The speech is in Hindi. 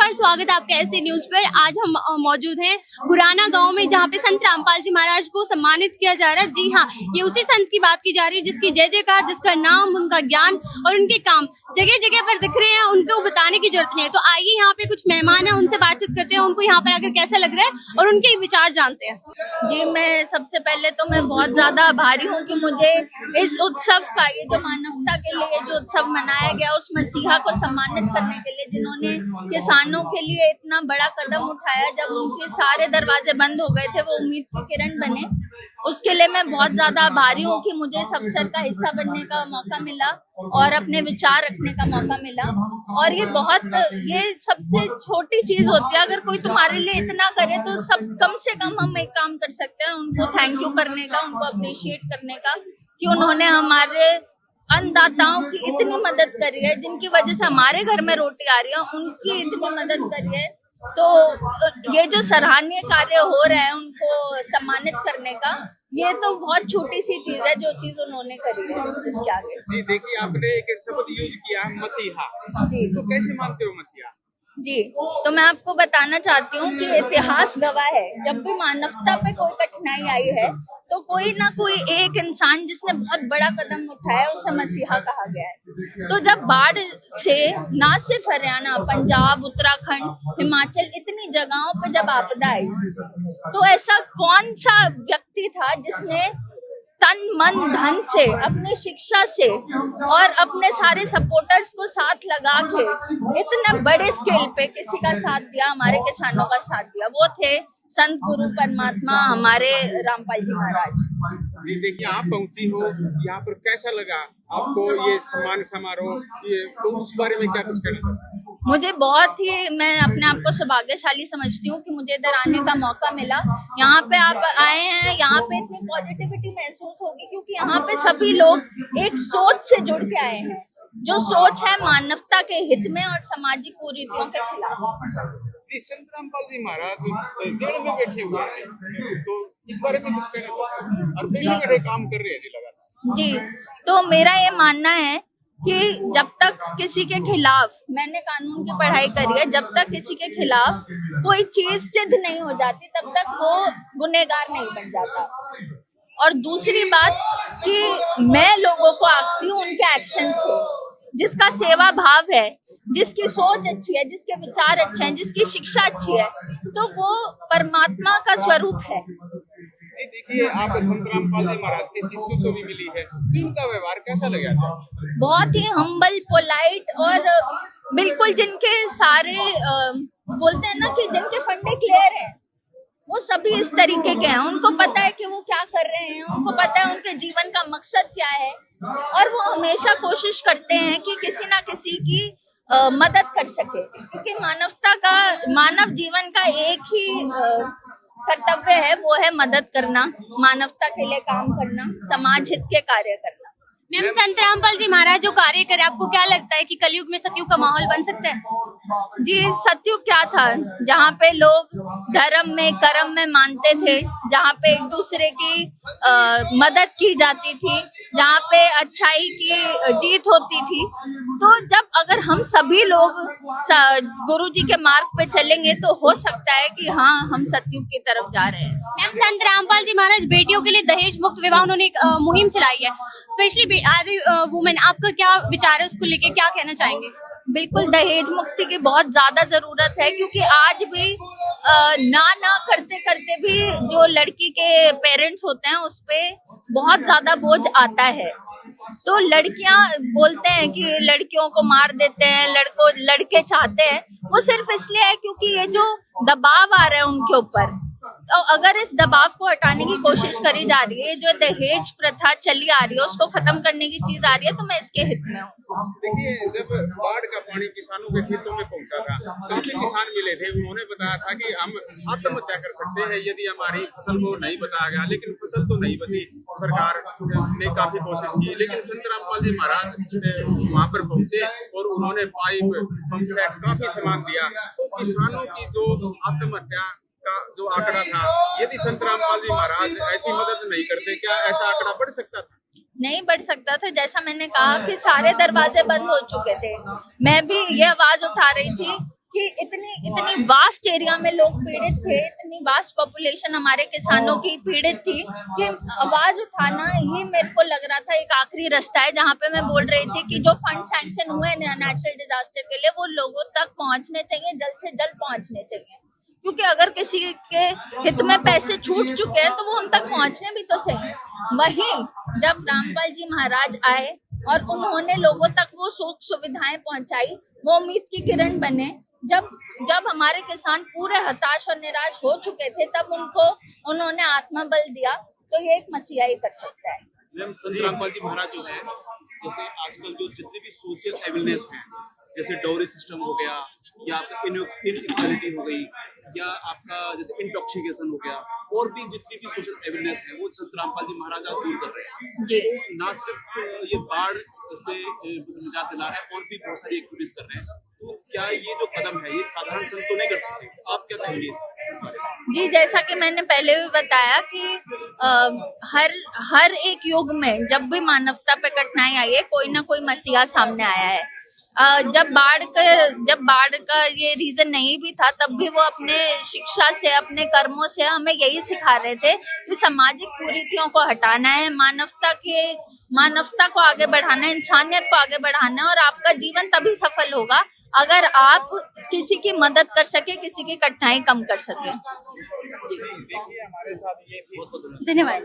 नमस्कार, स्वागत है आपके ऐसे न्यूज पर। आज हम मौजूद हैं गुराना गांव में, जहां पे संत रामपाल जी महाराज को सम्मानित किया जा रहा है। जी हाँ, ये उसी संत की बात की जा रही है जिसकी जय जयकार, जिसका नाम, उनका ज्ञान और उनके काम जगह जगह पर दिख रहे हैं। उनको बताने की जरूरत नहीं है। तो आइए, यहाँ पे कुछ मेहमान हैं, उनसे बातचीत करते हैं, उनको यहाँ पर आकर कैसा लग रहा है और उनके विचार जानते हैं। जी, मैं सबसे पहले तो मैं बहुत ज्यादा आभारी हूँ कि मुझे इस उत्सव का, ये जो मानवता के लिए जो उत्सव मनाया गया, उस मसीहा को सम्मानित करने के लिए, जिन्होंने किसानों के लिए इतना बड़ा कदम उठाया जब उनके सारे दरवाजे बंद हो गए थे, वो उम्मीद की किरण बने। उसके लिए मैं बहुत ज्यादा आभारी हूँ कि मुझे इस अवसर का हिस्सा बनने का मौका मिला और अपने विचार रखने का मौका मिला। और ये सबसे छोटी चीज होती है, अगर कोई तुम्हारे लिए इतना करे तो सब कम से कम हम एक काम कर सकते हैं, उनको थैंक यू करने का, उनको अप्रिशिएट करने का कि उन्होंने हमारे अन्नदाताओं की इतनी मदद करी है, जिनकी वजह से हमारे घर में रोटी आ रही है, उनकी इतनी मदद करी है। तो ये जो सराहनीय कार्य हो रहा है उनको सम्मानित करने का, ये तो बहुत छोटी सी चीज है जो चीज उन्होंने करी है इसके आगे। जी देखिए, आपने एक शब्द यूज किया है मसीहा। जी, तो कैसे मानते हो मसीहा? जी, तो मैं आपको बताना चाहती हूँ कि इतिहास गवाह है, जब भी मानवता पे कोई कठिनाई आई है तो कोई ना कोई एक इंसान जिसने बहुत बड़ा कदम उठाया, उसे मसीहा कहा गया है। तो जब बाढ़ से ना सिर्फ हरियाणा, पंजाब, उत्तराखंड, हिमाचल, इतनी जगहों पे जब आपदा आई, तो ऐसा कौन सा व्यक्ति था जिसने तन मन धन से, अपनी शिक्षा से और अपने सारे सपोर्टर्स को साथ लगा के इतने बड़े स्केल पे किसी का साथ दिया, हमारे किसानों का साथ दिया? वो थे संत गुरु परमात्मा हमारे रामपाल जी महाराज। जी देखिए, आप पहुंची हो यहाँ पर, कैसा लगा आपको ये सम्मान समारोह? ये तो उस बारे में क्या कुछ कहना चाहते हैं? मुझे बहुत ही, मैं अपने आप को सौभाग्यशाली समझती हूँ कि मुझे इधर आने का मौका मिला। यहाँ पे आप आए हैं, यहाँ पे इतनी पॉजिटिविटी महसूस होगी क्योंकि यहाँ पे सभी लोग एक सोच से जुड़ के आए हैं, जो सोच है मानवता के हित में और सामाजिक कुरीतियों के खिलाफ। जी, संत रामपाल जी महाराज जेल में बैठे हुए हैं, तो इस बारे में कुछ कहना चाहते हैं? और बड़े काम कर रहे हैं जी लगातार। जी, तो मेरा ये मानना है कि जब तक किसी के खिलाफ, मैंने कानून की पढ़ाई करी है, जब तक किसी के खिलाफ कोई चीज सिद्ध नहीं हो जाती तब तक वो गुनहगार नहीं बन जाता। और दूसरी बात कि मैं लोगों को आंकती हूँ उनके एक्शन से। जिसका सेवा भाव है, जिसकी सोच अच्छी है, जिसके विचार अच्छे हैं, जिसकी शिक्षा अच्छी है, तो वो परमात्मा का स्वरूप है। देखिए, आप संत रामपाल जी महाराज के शिष्यों से भी मिली है, इनका व्यवहार कैसा लगा था? बहुत ही हम्बल, पोलाइट और बिल्कुल जिनके सारे बोलते हैं ना कि जिनके फंडे क्लियर हैं, वो सभी इस तरीके के हैं। उनको पता है कि वो क्या कर रहे हैं, उनको पता है उनके जीवन का मकसद क्या है, और वो हमेशा कोशिश करते हैं कि किसी ना किसी की मदद कर सके, क्योंकि मानव जीवन का एक ही कर्तव्य है, वो है मदद करना, मानवता के लिए काम करना, समाज हित के कार्य करना। मैम, संत रामपाल जी महाराज जो कार्य करे, आपको क्या लगता है कि कलयुग में सतयुग का माहौल बन सकता है? जी, सतयुग क्या था, जहाँ पे लोग धर्म में, कर्म में मानते थे, जहाँ पे एक दूसरे की मदद की जाती थी, जहाँ पे अच्छाई की जीत होती थी। तो अगर हम सभी लोग गुरु जी के मार्ग पे चलेंगे तो हो सकता है कि हाँ, हम सतयुग की तरफ जा रहे हैं। मैम, संत रामपाल जी महाराज बेटियों के लिए दहेज मुक्त विवाह, उन्होंने एक मुहिम चलाई है, स्पेशली एज ए वुमेन। आपका क्या विचार है उसको लेके, क्या कहना चाहेंगे? बिल्कुल, दहेज मुक्ति की बहुत ज्यादा जरूरत है, क्योंकि आज भी ना करते करते भी जो लड़की के पेरेंट्स होते हैं उस पे बहुत ज्यादा बोझ आता है। तो लड़कियां बोलते हैं कि लड़कियों को मार देते हैं, लड़के चाहते हैं, वो सिर्फ इसलिए है क्योंकि ये जो दबाव आ रहा है उनके ऊपर, तो अगर इस दबाव को हटाने की कोशिश करी जा रही है, जो दहेज प्रथा चली आ रही है उसको खत्म करने की चीज आ रही है, तो मैं इसके हित में हूँ। देखिए, जब बाढ़ का पानी किसानों के खेतों में पहुंचा था, काफी किसान मिले थे, उन्होंने बताया था कि हम आत्महत्या कर सकते हैं यदि हमारी फसल को नहीं बचाया गया। लेकिन फसल तो नहीं बची, सरकार ने काफी कोशिश की, लेकिन संत रामपाल जी महाराज वहाँ पर पहुंचे और उन्होंने पाइप, पंप सेट, काफी सामान दिया। तो किसानों की जो आत्महत्या का जो आंकड़ा था, यदि संत रामपाल जी महाराज ऐसी मदद नहीं करते, क्या ऐसा आंकड़ा बढ़ सकता था? नहीं बढ़ सकता था। जैसा मैंने कहा कि सारे दरवाजे बंद हो चुके थे, मैं भी ये आवाज उठा रही थी कि इतनी वास्ट एरिया में लोग पीड़ित थे, इतनी वास्ट पॉपुलेशन हमारे किसानों की पीड़ित थी कि आवाज उठाना ही मेरे को लग रहा था एक आखिरी रास्ता है, जहाँ पे मैं बोल रही थी कि जो फंड सैंक्शन हुए नेचुरल डिजास्टर के लिए वो लोगों तक पहुंचने चाहिए, जल्द से जल्द पहुंचने चाहिए, क्योंकि अगर किसी के हित में पैसे छूट चुके हैं तो वो उन तक पहुंचने भी तो चाहिए। वहीं जब रामपाल जी महाराज आए और उन्होंने लोगों तक वो सुख सुविधाएं पहुंचाई, वो उम्मीद की किरण बने। जब हमारे किसान पूरे हताश और निराश हो चुके थे, तब उन्होंने आत्मबल दिया, तो ये एक मसीहा ही कर सकता है। मैम, संत रामपाल जी महाराज जो है, जैसे आजकल जो जितने भी सोशल अवेयरनेस हैं, जैसे डोरी सिस्टम हो गया, या आपका इनइक्वालिटी हो गई, या आपका जैसे इंटॉक्सिकेशन हो गया, और भी जितनी भी सोशल अवेयरनेस है वो संत रामपाल जी महाराज आज दूर कर रहे हैं जी। ना सिर्फ ये बाढ़ से निजात दिला रहे हैं, और भी बहुत सारी एक्टिविटीज कर रहे हैं। तो क्या ये जो कदम है ये साधारण संत तो नहीं कर सकते, आप क्या कहेंगे इस बारे में? जी, जैसा कि मैंने पहले भी बताया कि हर एक युग में जब भी मानवता पे कठिनाई आई है, कोई ना कोई मसीहा सामने आया है। जब बाढ़ का ये रीजन नहीं भी था, तब भी वो अपने शिक्षा से, अपने कर्मों से हमें यही सिखा रहे थे कि सामाजिक कुरीतियों को हटाना है, मानवता को आगे बढ़ाना है, इंसानियत को आगे बढ़ाना है, और आपका जीवन तभी सफल होगा अगर आप किसी की मदद कर सके, किसी की कठिनाई कम कर सके। देखिए हमारे साथ ये भी धन्यवाद।